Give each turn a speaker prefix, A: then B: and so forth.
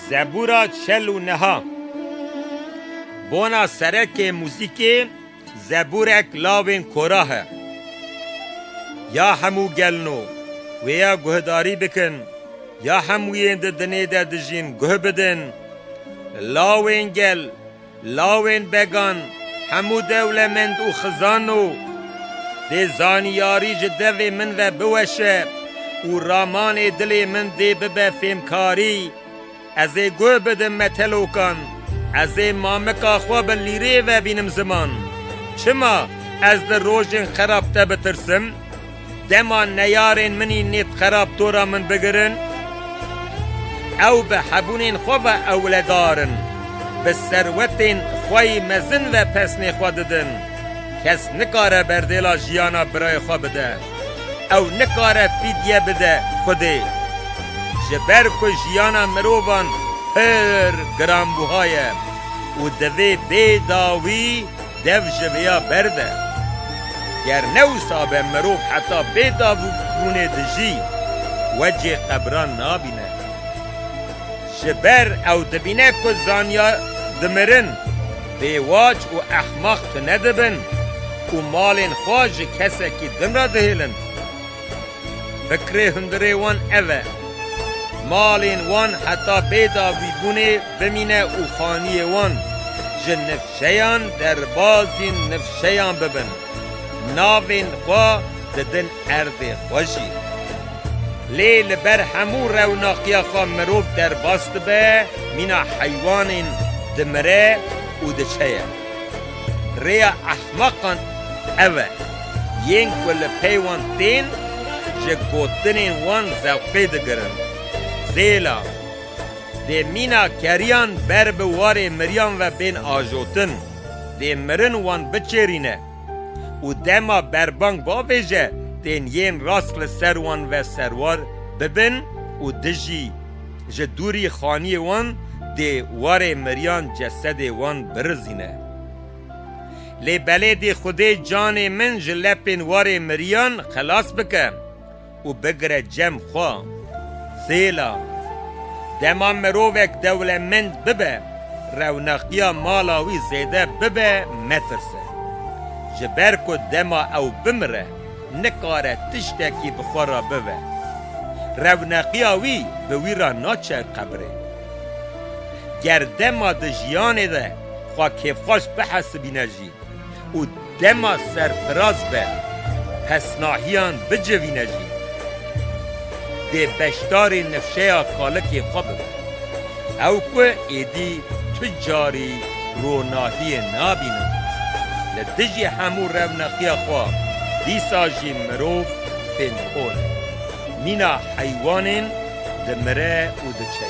A: زبورا چل و نها بونا سرک موسیقی زبورک لاوین کوراه یا همو گلنو و یا گهداری بکن یا هموین دنه ده دجین گه بدن لاوین گل لاوین بگان همو دولمند و خزانو ده زانیاری جدوی من و بوشه و رامان دلی من ده ببه فیمکاری از گوه بدم متلوکان از مامکا خواب لیره و بینم زمان چما از در روژن خراب تا بترسم دما نیارین منی نیت خراب تورا من بگرن او به حبونین خواب اولدارن به ثروتین خوای مزن و پسنی خوددن کس نکاره بردیلا جیانا برای خواب بده او نکاره فیدیه بده خوده جبر کو جیانا مروبان پر گرامبوهای و دوی بیداوی دو جویا برده گر نو سابه مروب حتی بیداوی بونه دجی وجه قبران نابینه جبر او دبینه که زانیا دمرن بیواج و احمق ندبن و مالین خواج کسی که دم را دهیلن فکر هندره وان اوه مالین وان حتی بیداوی بونه بمینه و خانی وان جه نفشیان در بازین نفشیان ببن ناوین خوا ددن ارد خوشی لیل بر همو روناقیا خوا مروف در باست به مینا حیوانین دمره و دچه ریا احمقان اوه ین کل پیوان تین جه گوتنین وان زوقی دگرن زیلا ده مینا کریان بر بوار مریان و بین آجوتن ده مرن وان بچرینه و دما بربانگ باویجه دین ین راسل سروان و سروار ببن و دجی جه دوری خانی وان ده وار مریان جسد وان برزینه لی بله ده خوده جان من جلپین وار مریان خلاص بکه و بگره جم خواه زیلا دما مرووک دولمند ببه رونقیا مالاوی زیده ببه مترسه جبر کو دما او بمره نکاره تشتکی بخورا ببه رونقیا وی به وی را ناچه قبره گر دما ده جیانه ده خواه کفاش بحث بینجی و دما سرفراز به پس ناهیان بجوی نجی ده بشتار نفشه خالق خواب او که ایدی تجاری روناهی نابینم لدجی همو رونقی خواه دیسا جی مروف فین خول مینا حیوانین دمره و دچه